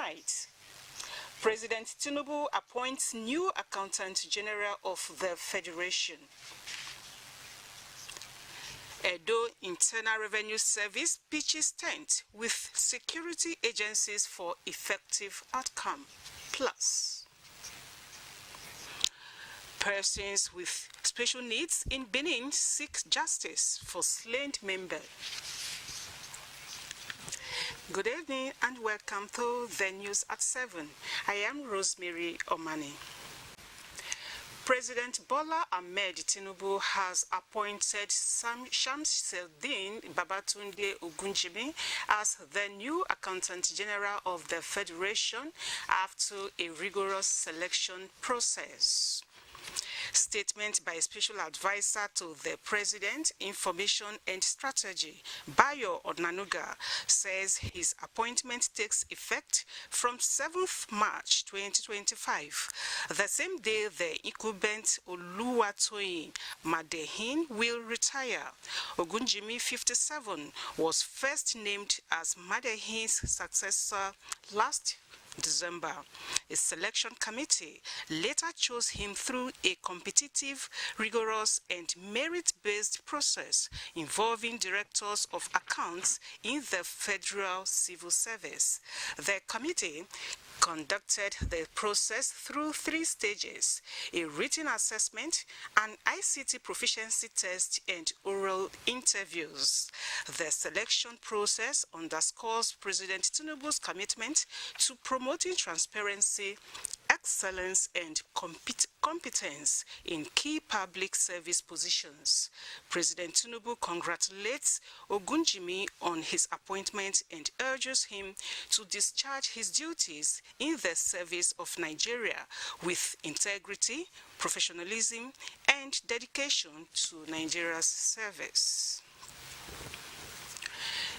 tonight. President Tinubu appoints new Accountant General of the Federation. Edo Internal Revenue Service pitches tent with security agencies for effective outcome. Plus, persons with special needs in Benin seek justice for slain member. Good evening and welcome to the news at 7. I am Rosemary Omani. President Bola Ahmed Tinubu has appointed Shamsuddin Babatunde Ogunjimi as the new Accountant General of the Federation after a rigorous selection process. Statement by Special Advisor to the President, Information and Strategy, Bayo Onanuga, says his appointment takes effect from 7th March 2025. The same day the incumbent Oluwatoyin Madehin will retire. Ogunjimi, 57, was first named as Madehin's successor last December. A selection committee later chose him through a competitive, rigorous, and merit-based process involving directors of accounts in the Federal Civil Service. The committee conducted the process through 3 stages: a written assessment, an ICT proficiency test, and oral interviews. The selection process underscores President Tinubu's commitment to promoting transparency, excellence, and competence in key public service positions. President Tinubu congratulates Ogunjimi on his appointment and urges him to discharge his duties in the service of Nigeria with integrity, professionalism, and dedication to Nigeria's service.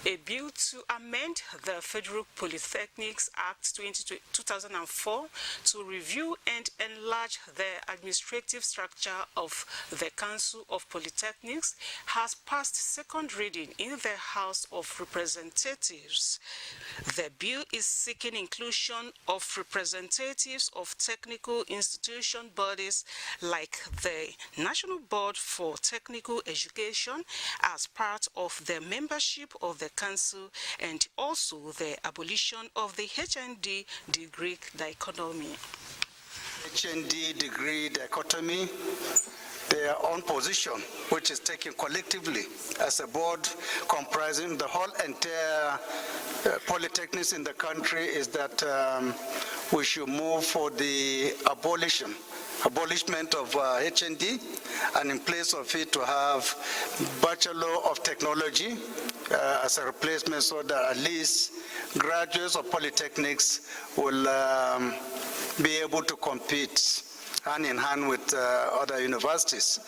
A bill to amend the Federal Polytechnics Act 2004 to review and enlarge the administrative structure of the Council of Polytechnics has passed second reading in the House of Representatives. The bill is seeking inclusion of representatives of technical institution bodies like the National Board for Technical Education as part of the membership of the Council, and also the abolition of the HND degree dichotomy. HND degree dichotomy, their own position, which is taken collectively as a board comprising the whole entire polytechnics in the country, is that we should move for the abolishment of HND, and in place of it to have Bachelor of Technology as a replacement, so that at least graduates of polytechnics will be able to compete hand in hand with other universities.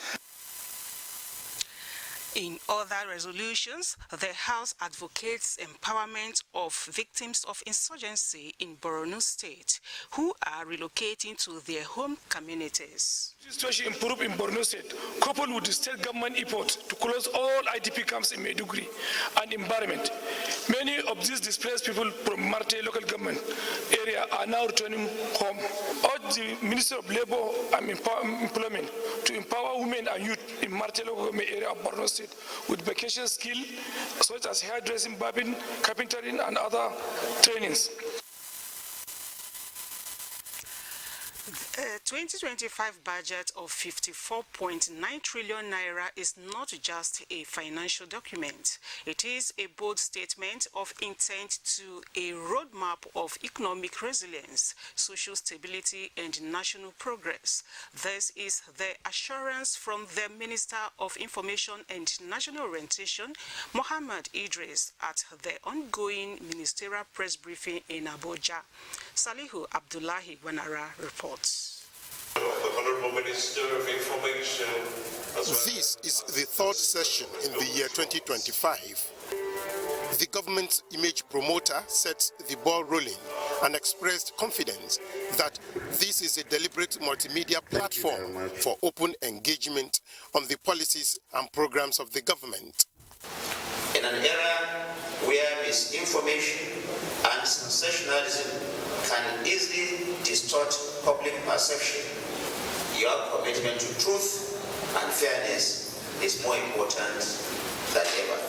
In other resolutions, the House advocates empowerment of victims of insurgency in Borno State who are relocating to their home communities. The situation improved in Borno State, coupled with the state government effort to close all IDP camps in Maiduguri and environment. Many of these displaced people from Marte local government area are now returning home. Urge the Minister of Labour and Employment to empower women and youth in Marte local government area of Borno State with vocational skill such as hairdressing, barbing, carpentering, and other trainings. 2025 budget of 54.9 trillion naira is not just a financial document. It is a bold statement of intent to a roadmap of economic resilience, social stability, and national progress. This is the assurance from the Minister of Information and National Orientation, Mohammed Idris, at the ongoing ministerial press briefing in Abuja. Salihu Abdullahi Wanara reports. The Honorable Minister of Information as well. This is the third session in the year 2025. The government's image promoter set the ball rolling and expressed confidence that this is a deliberate multimedia platform for open engagement on the policies and programs of the government. In an era where misinformation and sensationalism can easily distort public perception. Your commitment to truth and fairness is more important than ever.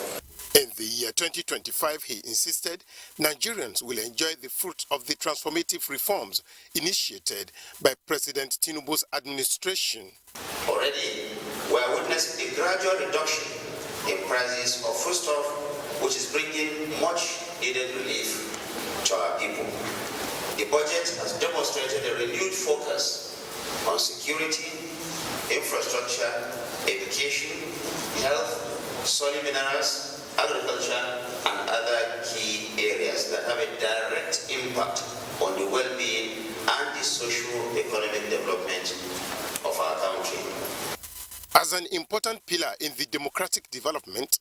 In the year 2025, he insisted Nigerians will enjoy the fruit of the transformative reforms initiated by President Tinubu's administration. Already, we are witnessing a gradual reduction in prices of foodstuff, which is bringing much needed relief to our people. The budget has demonstrated a renewed focus on security, infrastructure, education, health, solid minerals, agriculture, and other key areas that have a direct impact on the well-being and the socio-economic development of our country. As an important pillar in the democratic development,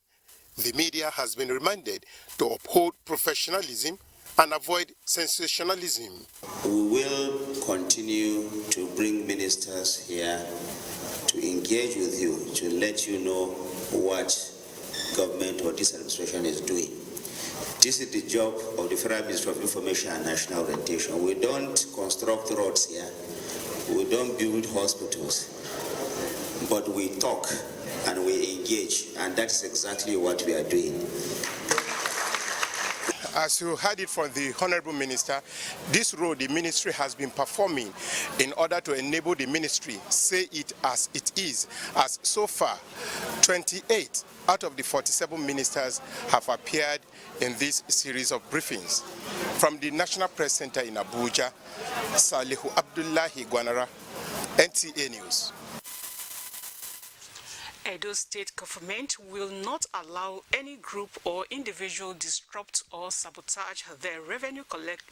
the media has been reminded to uphold professionalism and avoid sensationalism. We will continue to bring ministers here to engage with you, to let you know what government or this administration is doing. This is the job of the Federal Ministry of Information and National Orientation. We don't construct roads here. We don't build hospitals. But we talk and we engage, and that's exactly what we are doing. As you heard it from the Honorable Minister, this role the ministry has been performing in order to enable the ministry say it as it is, as so far 28 out of the 47 ministers have appeared in this series of briefings. From the National Press Center in Abuja, Salihu Abdullahi Gwanara, NTA News. Edo State government will not allow any group or individual disrupt or sabotage the revenue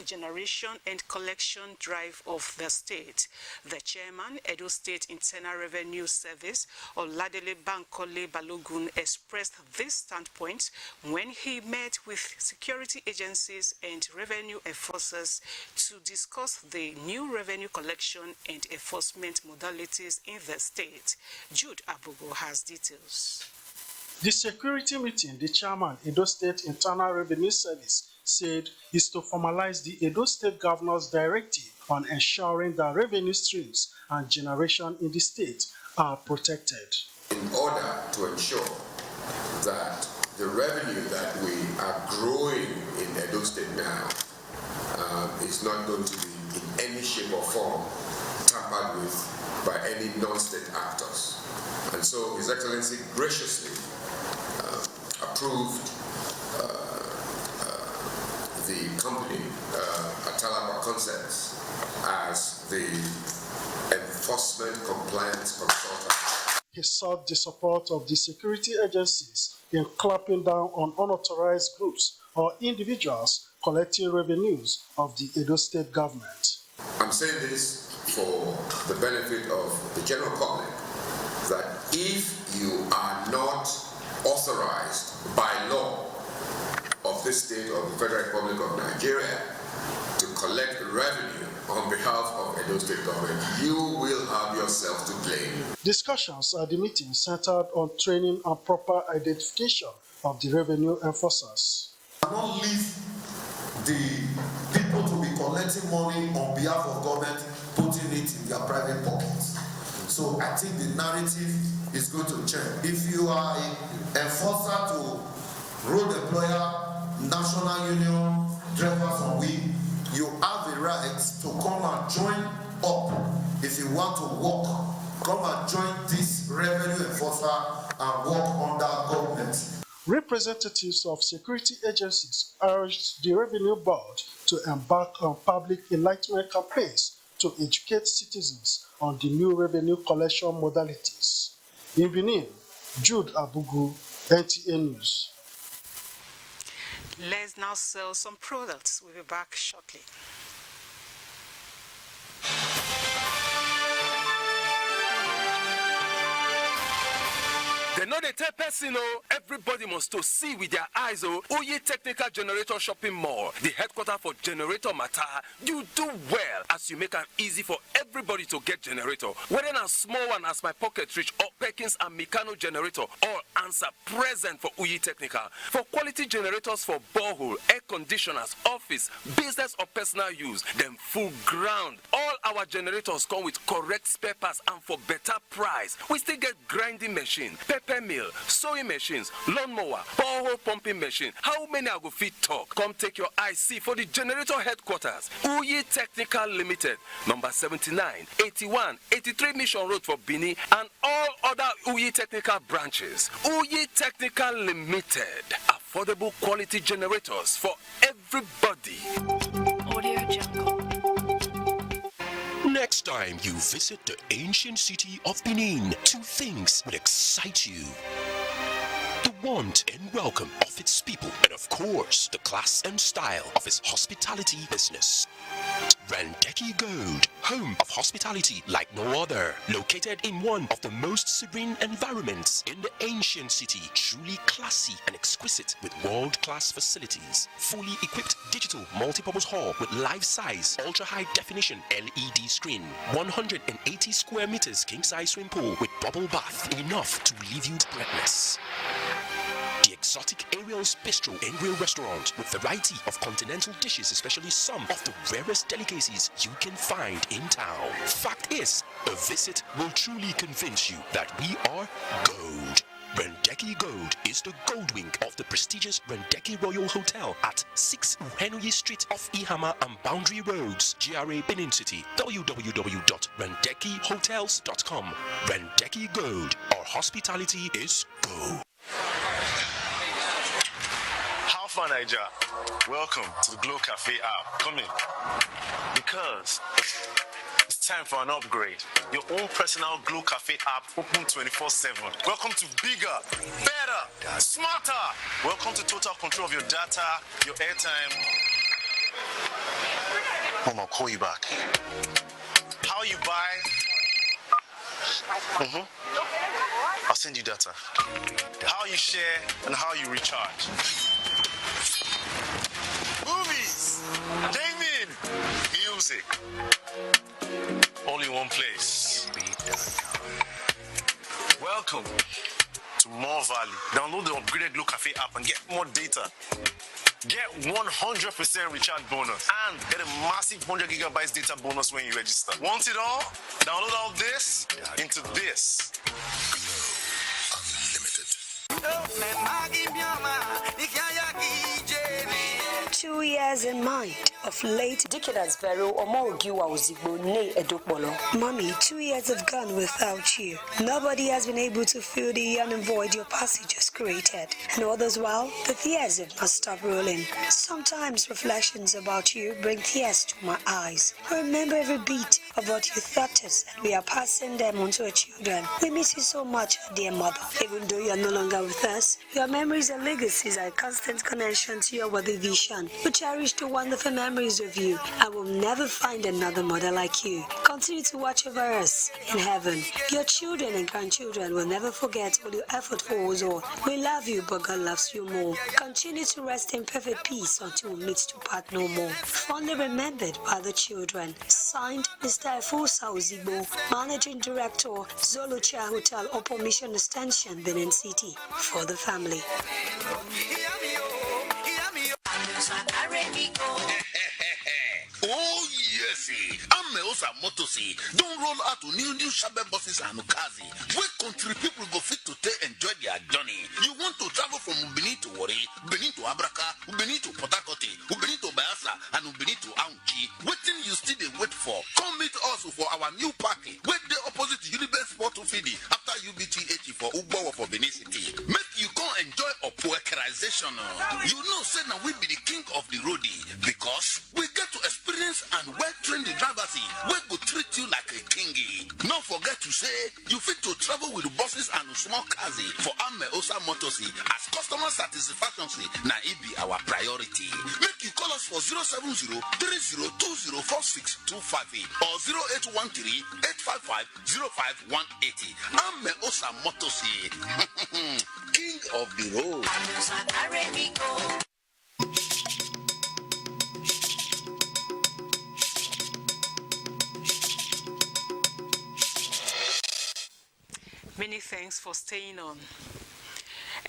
generation and collection drive of the state. The chairman, Edo State Internal Revenue Service, Oladele Bankole Balogun, expressed this standpoint when he met with security agencies and revenue enforcers to discuss the new revenue collection and enforcement modalities in the state. Jude Abugo has details. The security meeting the chairman, Edo State Internal Revenue Service, said is to formalize the Edo State Governor's directive on ensuring that revenue streams and generation in the state are protected. In order to ensure that the revenue that we are growing in Edo State now is not going to be in any shape or form tampered with by any non-state actors. And so His Excellency graciously approved the company, Atalaba Concepts, as the enforcement compliance consultant. He sought the support of the security agencies in clamping down on unauthorized groups or individuals collecting revenues of the Edo State government. I'm saying this for the benefit of the general public, that if you are not authorized by law of this state of the Federal Republic of Nigeria to collect revenue on behalf of Edo State government, you will have yourself to blame. Discussions at the meeting centered on training and proper identification of the revenue enforcers. Not leave the people to be collecting money on behalf of government, putting it in their private pockets. So I think the narrative is going to change. If you are an enforcer to road employer, national union, drivers on wheel, you have the right to come and join up. If you want to work, come and join this revenue enforcer and work under government. Representatives of security agencies urged the Revenue Board to embark on public enlightenment campaigns to educate citizens on the new revenue collection modalities. In Benin, Jude Abugu, NTA News. Let's now sell some products. We'll be back shortly. They know they tell person, oh, everybody must to see with their eyes, oh, Uyi Technical Generator Shopping Mall, the headquarters for generator matter. You do well as you make it easy for everybody to get generator. Whether a small one as my pocket reach or Perkins and Meccano generator, all answer present for Uyi Technical. For quality generators for borehole, air conditioners, office, business or personal use, then full ground. All our generators come with correct spare parts and for better price. We still get grinding machine, pepper mill, sewing machines, lawnmower, borehole pumping machine. How many I go fit talk? Come take your IC for the generator headquarters. Uyi Technical Limited, number 79, 81, 83 Mission Road for Benin and all other Uyi Technical branches. Uyi Technical Limited. Affordable quality generators for everybody. Audio Jungle. Next time you visit the ancient city of Benin, two things will excite you. The warmth and welcome of its people, and of course, the class and style of its hospitality business. Rendeki Gold, home of hospitality like no other, located in one of the most serene environments in the ancient city, truly classy and exquisite with world-class facilities, fully equipped digital multipurpose hall with life-size, ultra-high definition LED screen, 180 square meters king-size swimming pool with bubble bath, enough to leave you breathless. The exotic Ariel's Bistro and Grill Restaurant with variety of continental dishes, especially some of the rarest delicacies you can find in town. Fact is, a visit will truly convince you that we are gold. Rendeki Gold is the gold wing of the prestigious Rendeki Royal Hotel at 6 Uhenui Street off Ihama and Boundary Roads, GRA Benin City. www.rendekihotels.com. Rendeki Gold, our hospitality is gold. Alpha Niger, welcome to the Glow Cafe app. Come in. Because it's time for an upgrade. Your own personal Glow Cafe app open 24/7. Welcome to bigger, better, smarter. Welcome to total control of your data, your airtime. Mom, I'll call you back. How you buy? I'll send you data. How you share and how you recharge. Movies, gaming, music, all in one place. Welcome to more value. Download the upgraded Glow Cafe app and get more data. Get 100% recharge bonus and get a massive 100 gigabytes data bonus when you register. Want it all? Download all this into this. Unlimited. 2 years in mind of late Dickedas Vero Omogiwa Ozigbo Ne Edokbolo. Mommy, 2 years have gone without you. Nobody has been able to fill the yearning void your passage has created. And all this while, the tears must stop rolling. Sometimes reflections about you bring tears to my eyes. I remember every beat of what you taught us, and we are passing them on to our children. We miss you so much, dear mother. Even though you are no longer with us, your memories and legacies are a constant connection to your worthy vision. We cherish the wonderful memories of you and will never find another mother like you. Continue to watch over us in heaven. Your children and grandchildren will never forget all your effort for us all. We love you, but God loves you more. Continue to rest in perfect peace until we meet to part no more. Fondly remembered by the children. Signed, Mr. Efusa Ozigbo, Managing Director, Zolocha Hotel, Upper Mission Extension, Benin City. For the family. Oh yes, Ameosa Motosi don't roll out to new Shabe buses and Ukazi. Where country people go fit to enjoy their journey. You want to travel from Benin to Wari, Benin to Abraka, Benin to Port Harcourt, Benin to Bayelsa, and Benin to Aunchi. Waiting you still they wait for. Come meet us for our new party. Wait the opposite Unibet Sport to Fidi after UBTH for Ugbo for Benin City. Make you come enjoy a poekerization. You know, say now we be the king of the roadie because we get to experience and well-trained drivers we go treat you like a kingy. Don't forget to say you fit to travel with the buses buses and small cars for Ame Osa Motosi as customer satisfaction na it be our priority. Make you call us for 070-3020-4625 or 0813-855-05180. Ame Osa Motosi, king of the road. Many thanks for staying on.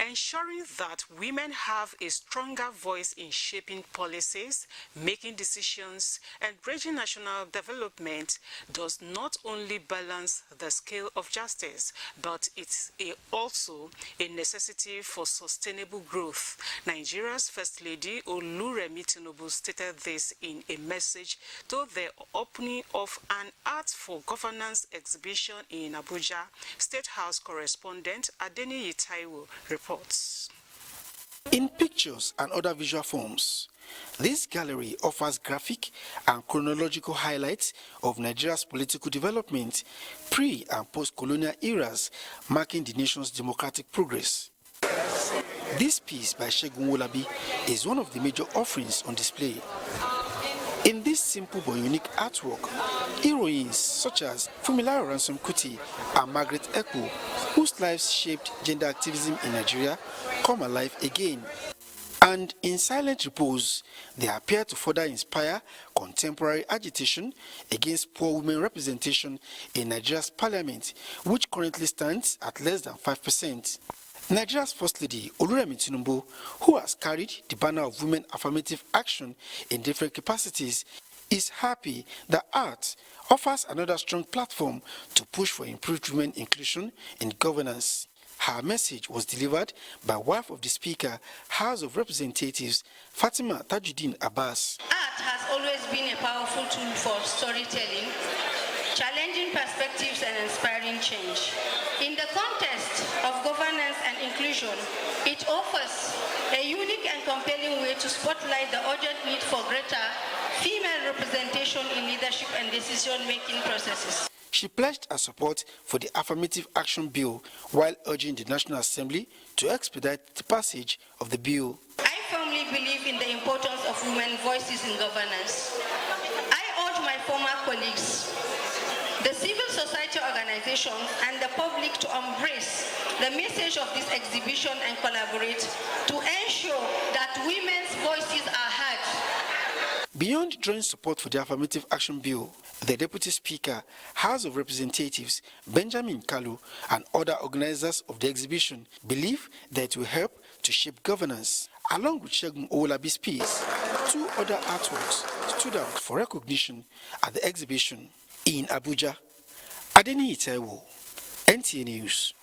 Ensuring that women have a stronger voice in shaping policies, making decisions, and bridging national development does not only balance the scale of justice, but it's also a necessity for sustainable growth. Nigeria's First Lady Oluremi Tinubu stated this in a message to the opening of an Art for Governance exhibition in Abuja. State House correspondent Adeniyi Taiwo reports. In pictures and other visual forms, this gallery offers graphic and chronological highlights of Nigeria's political development, pre- and post-colonial eras, marking the nation's democratic progress. This piece by Segun Wolabi is one of the major offerings on display. In this simple but unique artwork, heroines such as Funmilayo Ransome Kuti and Margaret Ekpo, whose lives shaped gender activism in Nigeria, come alive again. And in silent repose, they appear to further inspire contemporary agitation against poor women representation in Nigeria's parliament, which currently stands at less than 5%. Nigeria's First Lady Oluremi Tinubu, who has carried the banner of women affirmative action in different capacities, is happy that art offers another strong platform to push for improved women inclusion in governance. Her message was delivered by wife of the Speaker, House of Representatives, Fatima Tajuddin Abbas. Art has always been a powerful tool for storytelling, challenging perspectives and inspiring change. In the context of governance and inclusion, it offers a unique and compelling way to spotlight the urgent need for greater female representation in leadership and decision-making processes. She pledged her support for the Affirmative Action Bill while urging the National Assembly to expedite the passage of the bill. I firmly believe in the importance of women's voices in governance. I urge my former colleagues, the civil society organizations, and the public to embrace the message of this exhibition and collaborate to ensure that women's voices are heard. Beyond drawing support for the Affirmative Action Bill, the Deputy Speaker, House of Representatives, Benjamin Kalu, and other organizers of the exhibition believe that it will help to shape governance. Along with Segun Owolabi's piece, two other artworks stood out for recognition at the exhibition in Abuja. Adeniyi Taiwo, NTA News.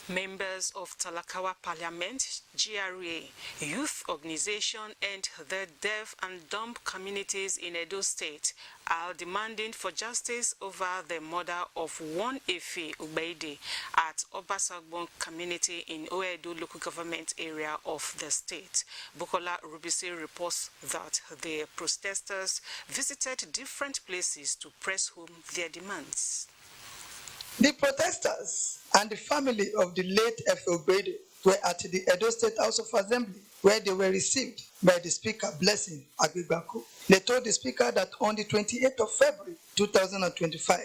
Members of Talakawa Parliament, GRA, youth organization, and the deaf and dumb communities in Edo State are demanding for justice over the murder of one Efe Ubaide at Obasagbon community in Oedo local government area of the state. Bukola Rubisi reports that the protesters visited different places to press home their demands. The protesters and the family of the late Efe Ubaide were at the Edo State House of Assembly, where they were received by the Speaker, Blessing Agbegbako. They told the Speaker that on the 28th of February 2025,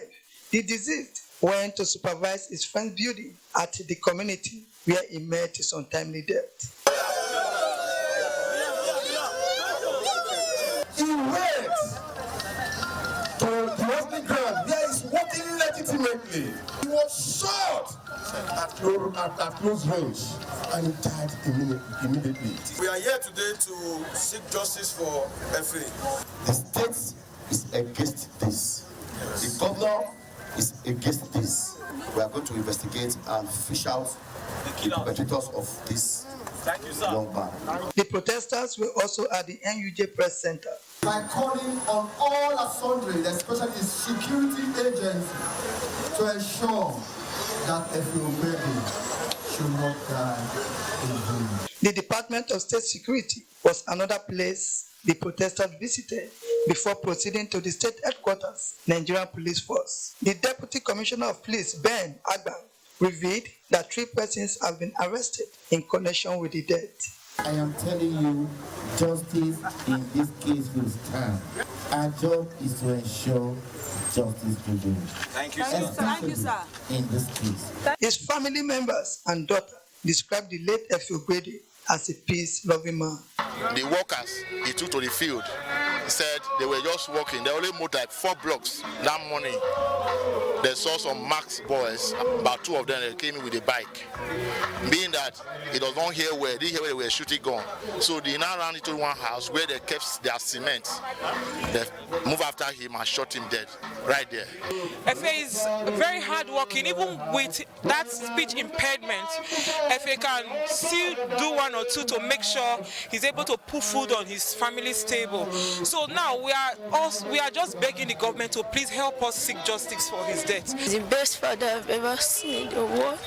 the deceased went to supervise his friend's building at the community where he met his untimely death. He went to the only ground where he's working legitimately. He was shot at close range and he died immediately. We are here today to seek justice for Efe. The state is against this. The governor is against this. We are going to investigate and fish out the perpetrators of this young man. The protesters were also at the NUJ Press Center. By calling on all assembly, especially the security agents, to ensure that Efe Ubaide should not die in vain. The Department of State Security was another place the protesters visited before proceeding to the state headquarters, Nigerian Police Force. The Deputy Commissioner of Police, Ben Agba, revealed that 3 persons have been arrested in connection with the death. I am telling you, justice in this case will stand. Our job is to ensure justice prevails. Thank you, sir. Thank you, sir. In this case. His family members and daughter described the late Efeogbede as a peace-loving man. The workers he took to the field said they were just walking. They only moved like 4 blocks that morning. They saw some Max boys, about 2 of them, they came in with a bike. Being that he does not hear where, they hear where they were shooting gun. So they now ran into one house where they kept their cement. They moved after him and shot him dead right there. Efe is very hardworking, even with that speech impairment. Efe can still do 1 or 2 to make sure he's able to put food on his family's table. So now we are just begging the government to please help us seek justice for his death. He's the best father I've ever seen in the world.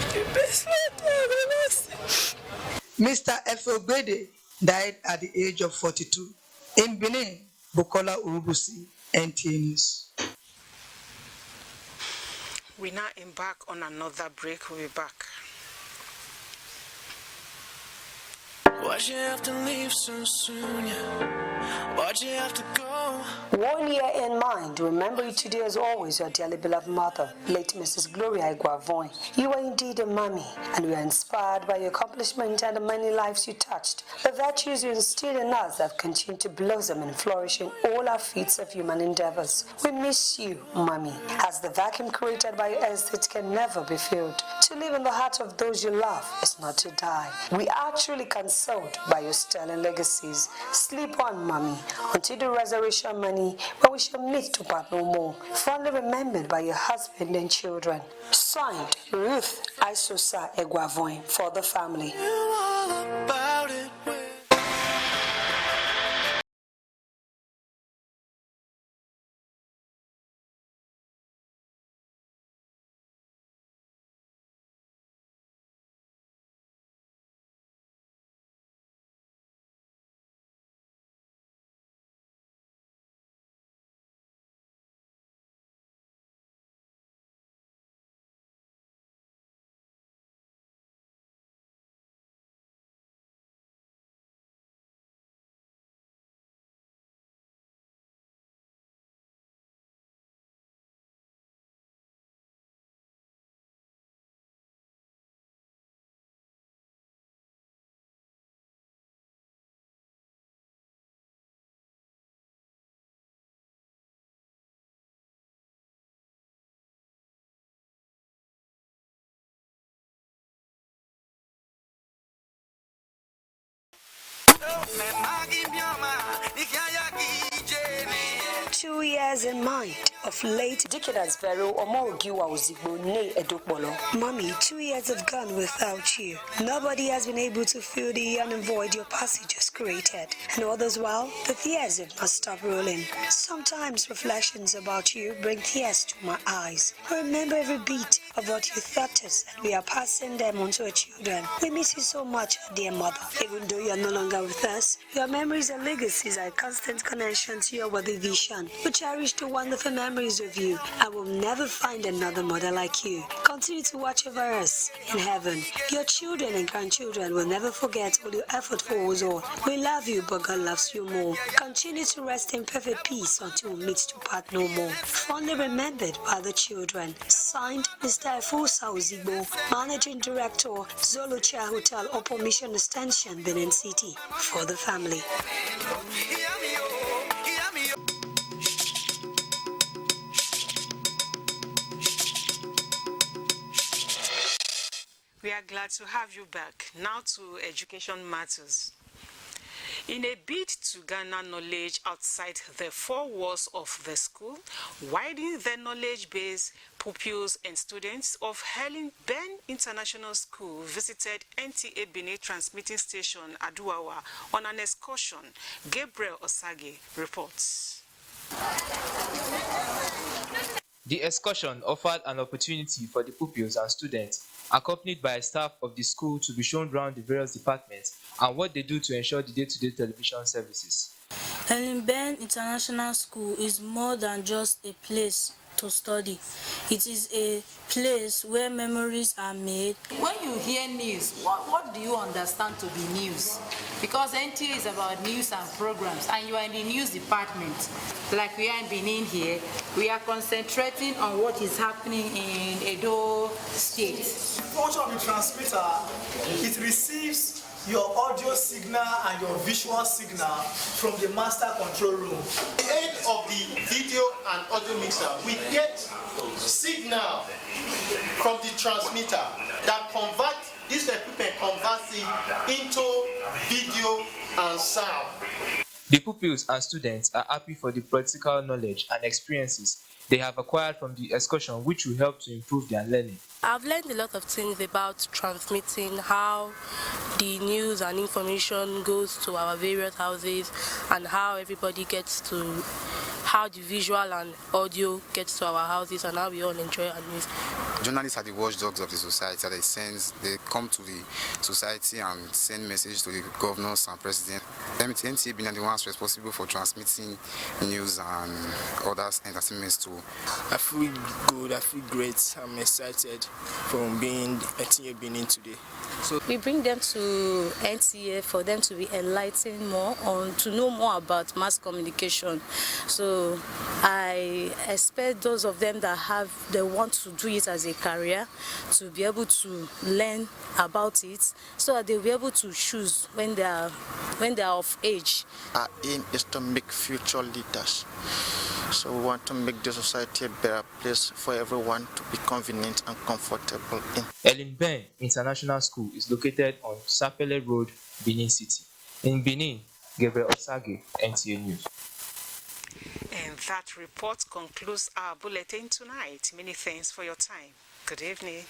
The best father I've ever seen. Mr. Efeogbede died at the age of 42. In Benin, Bukola Urubusi, NTA News. We now embark on another break. We'll be back. Why'd you have to leave so soon? Why'd you have to go? 1 year in mind, remember you today as always, your dearly beloved mother, late Mrs. Gloria Iguavoin. You are indeed a mommy, and we are inspired by your accomplishment and the many lives you touched. The virtues you instilled in us have continued to blossom and flourish in all our feats of human endeavors. We miss you, mommy, as the vacuum created by your estate can never be filled. To live in the heart of those you love is not to die. We are truly consoled by your sterling legacies. Sleep on, mommy, until the resurrection money, when we shall meet to part no more. Fondly remembered by your husband and children. Signed, Ruth Isosa Iguavoin, for the family. Two years in mind of late Dikedas Vero Omogiwa Ozigbo Ne Edokbolo. Mommy, 2 years have gone without you. Nobody has been able to fill the yearning void your passage has created. And all this while, the tears have not stopped rolling. Sometimes reflections about you bring tears to my eyes. I remember every beat of what you taught us, and we are passing them on to our children. We miss you so much, dear mother. Even though you are no longer with us, your memories and legacies are a constant connection to your worthy vision. We cherish the wonderful memories of you. I will never find another mother like you. Continue to watch over us in heaven. Your children and grandchildren will never forget all your effort for us all. We love you, but God loves you more. Continue to rest in perfect peace until we meet to part no more. Fondly remembered by the children. Signed, Mr. Efusa Ozigbo, Managing Director, Zolocha Hotel, Upper Mission Extension, Benin City, for the family. We are glad to have you back. Now to education matters. In a bid to garner knowledge outside the 4 walls of the school, widen the knowledge base, pupils and students of Helen Ben International School visited NTA Benin Transmitting Station Aduawa on an excursion. Gabriel Osage reports. The excursion offered an opportunity for the pupils and students, accompanied by staff of the school, to be shown around the various departments and what they do to ensure the day-to-day television services. Benin International School is more than just a place to study. It is a place where memories are made. When you hear news, what do you understand to be news? Because NTA is about news and programs, and you are in the news department. Like we are in Benin here, we are concentrating on what is happening in Edo State. The function of the transmitter, it receives your audio signal and your visual signal from the master control room. At the end of the video and audio mixer, we get signal from the transmitter that converts, this equipment converts it into video and sound. The pupils and students are happy for the practical knowledge and experiences they have acquired from the excursion, which will help to improve their learning. I've learned a lot of things about transmitting, how the news and information goes to our various houses, and how everybody gets to, how the visual and audio gets to our houses, and how we all enjoy our news. Journalists are the watchdogs of the society. They come to the society and send messages to the governors and president. NTA being the ones responsible for transmitting news and other entertainments too. I feel good, I feel great, I'm excited from being NTA Benin today. So we bring them to NTA for them to be enlightened more on, to know more about mass communication. So I expect those of them that they want to do it as a career to be able to learn about it, so that they'll be able to choose when they are of age. Our aim is to make future leaders. So we want to make the society a better place for everyone to be convenient and comfortable in. Benin International School is located on Sapele Road, Benin City. In Benin, Gabriel Osage, NTA News. And that report concludes our bulletin tonight. Many thanks for your time. Good evening.